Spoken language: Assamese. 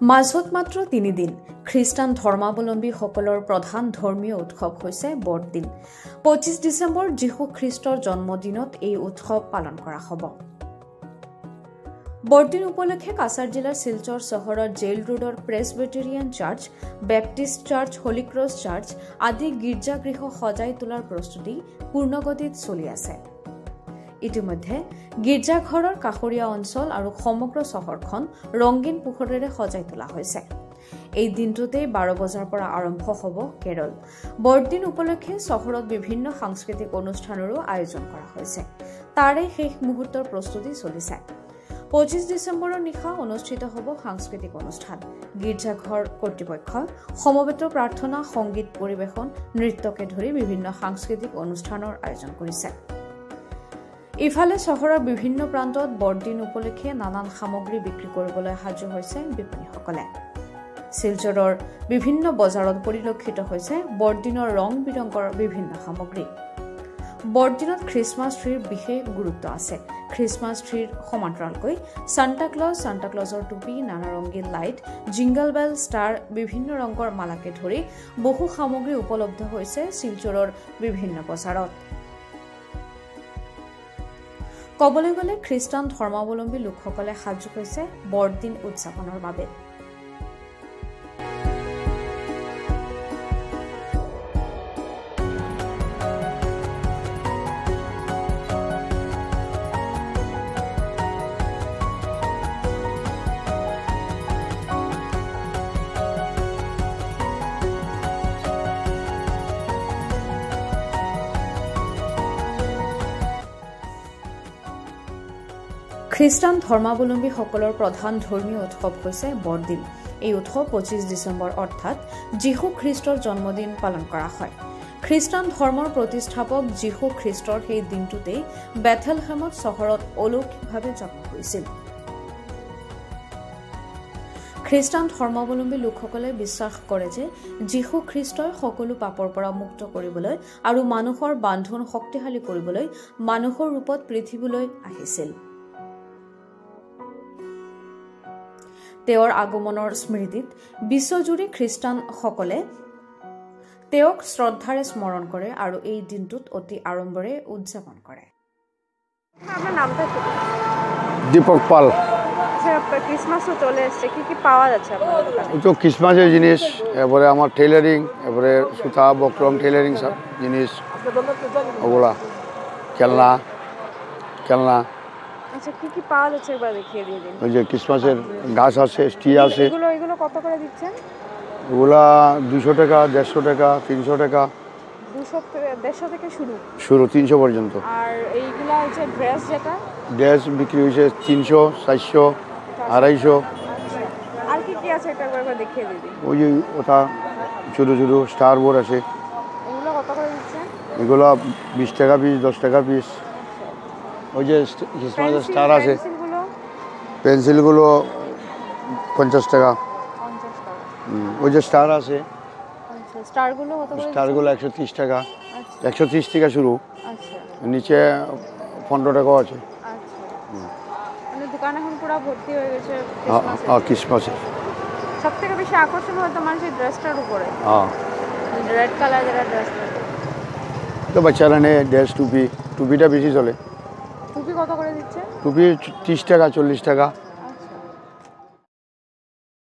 মাজত মাত্ৰ ৩ দিন খ্ৰীষ্টান ধৰ্মাৱলম্বীসকলৰ প্ৰধান ধৰ্মীয় উৎসৱ হৈছে বৰদিন। ২৫ ডিচেম্বৰ যীশু খ্ৰীষ্টৰ জন্মদিনত এই উৎসৱ পালন কৰা হ'ব। বৰদিন উপলক্ষে কাছাৰ জিলাৰ শিলচৰ চহৰৰ জেইল ৰোডৰ প্ৰেছবিটেৰিয়ান চাৰ্চ, বেপ্টিষ্ট চাৰ্চ, হলি ক্ৰছ চাৰ্চ আদি গীৰ্জাগৃহ সজাই তোলাৰ প্ৰস্তুতি পূৰ্ণগতিত চলি আছে। ইতিমধ্যে গীৰ্জাঘৰৰ কাষৰীয়া অঞ্চল আৰু সমগ্ৰ চহৰখন ৰঙীন পোহৰেৰে সজাই তোলা হৈছে। এই দিনটোতেই ১২ বজাৰ পৰা আৰম্ভ হ'ব কেৰল। বৰদিন উপলক্ষে চহৰত বিভিন্ন সাংস্কৃতিক অনুষ্ঠানৰো আয়োজন কৰা হৈছে। তাৰে শেষ মুহূৰ্তৰ প্ৰস্তুতি চলিছে। ২৫ ডিচেম্বৰৰ নিশা অনুষ্ঠিত হ'ব সাংস্কৃতিক অনুষ্ঠান। গীৰ্জাঘৰ কৰ্তৃপক্ষই সমবেত প্ৰাৰ্থনা, সংগীত পৰিৱেশন, নৃত্যকে ধৰি বিভিন্ন সাংস্কৃতিক অনুষ্ঠানৰ আয়োজন কৰিছে। ইফালে চহৰৰ বিভিন্ন প্ৰান্তত বৰদিন উপলক্ষে নানান সামগ্ৰী বিক্ৰী কৰিবলৈ সাজু হৈছে বিপণীসকলে। শিলচৰৰ বিভিন্ন বজাৰত পৰিলক্ষিত হৈছে বৰদিনৰ ৰং বিৰঙৰ বিভিন্ন সামগ্ৰী। বৰদিনত খ্ৰীষ্টমাছ ট্ৰিৰ বিশেষ গুৰুত্ব আছে। খ্ৰীষ্টমাছ ট্ৰিৰ সমান্তৰালকৈ সান্তা ক্লজৰ টুপি, নানা ৰঙীন লাইট, জিংগল বেল, ষ্টাৰ, বিভিন্ন ৰঙৰ মালাকে ধৰি বহু সামগ্ৰী উপলব্ধ হৈছে শিলচৰৰ বিভিন্ন বজাৰত। ক'বলৈ গ'লে খ্ৰীষ্টান ধৰ্মাৱলম্বী লোকসকলে সাজু হৈছে বৰদিন উদযাপনৰ বাবে। খ্ৰীষ্টান ধৰ্মাৱলম্বীসকলৰ প্ৰধান ধৰ্মীয় উৎসৱ হৈছে বৰদিন। এই উৎসৱ ২৫ ডিচেম্বৰ অৰ্থাৎ যীশু খ্ৰীষ্টৰ জন্মদিন পালন কৰা হয়। খ্ৰীষ্টান ধৰ্মৰ প্ৰতিষ্ঠাপক যীশু খ্ৰীষ্টৰ সেই দিনটোতেই বেথেলহেমত চহৰত অলৌকিকভাৱে জন্ম হৈছিল। খ্ৰীষ্টান ধৰ্মাৱলম্বী লোকসকলে বিশ্বাস কৰে যে যীশু খ্ৰীষ্টই সকলো পাপৰ পৰা মুক্ত কৰিবলৈ আৰু মানুহৰ বান্ধোন শক্তিশালী কৰিবলৈ মানুহৰ ৰূপত পৃথিৱীলৈ আহিছিল। তেওঁৰ আগমনৰ স্মৃতিত বিশ্বজুৰি খ্ৰীষ্টানসকলে তেওঁক শ্ৰদ্ধাৰে স্মৰণ কৰে আৰু এই দিনটোত অতি আড়ম্বৰে উদযাপন কৰে। আপনার নামটা কি? দীপক পাল। আচ্ছা, ক্রিসমাসও চলে এসেছে, কি কি পাওয়া যাচ্ছে আপনার দোকানে? তো ক্রিসমাসের জিনিস, এরপরে আমার টেলারিং, এরপরে সুতা বক্রম টেলারিং সব জিনিস, ওগুলা খেলনা। আচ্ছা, কি কি পাওয়া যাচ্ছে একবার দেখিয়ে দিয়ে দিন। ওই যে ক্রিসমাসের গাছ আছে, স্টি আছে। এগুলো কত করে দিচ্ছেন? ওগুলা 200 টাকা, 150 টাকা, 300 টাকা। 150 থেকে শুরু 300 পর্যন্ত। আর এইগুলা হচ্ছে ড্রেস, যেটা ড্রেস বিক্রি হয়েছে 300, 400, 250। আর কি কি আছে একবার দেখিয়ে দিয়ে দিন। ওই যে ওটা ছোটো ছোটো স্টার বোর্ড আছে। এগুলো কত করে দিচ্ছেন? এগুলো 20 টাকা পিস, 10 টাকা পিস। ওই যে ক্রিসমাসের স্টার আছে, পেন্সিলগুলো 50 টাকা। ওই যে স্টার আছে, স্টারগুলো 130 টাকা। 130 থেকে শুরু, নিচে 15 টাকাও আছে। দোকান এখন পুরো ভর্তি হয়ে গেছে ক্রিসমাসে। সবথেকে বেশি আকর্ষণ হতো মানুষের ড্রেসটার উপরে, রেড কালার যেটা ড্রেস তো বাচ্চারা নেয় ড্রেস, টুপিটা বেশি চলে। টুপি কত করে দিচ্ছে? টুপি 30 টাকা, 40 টাকা।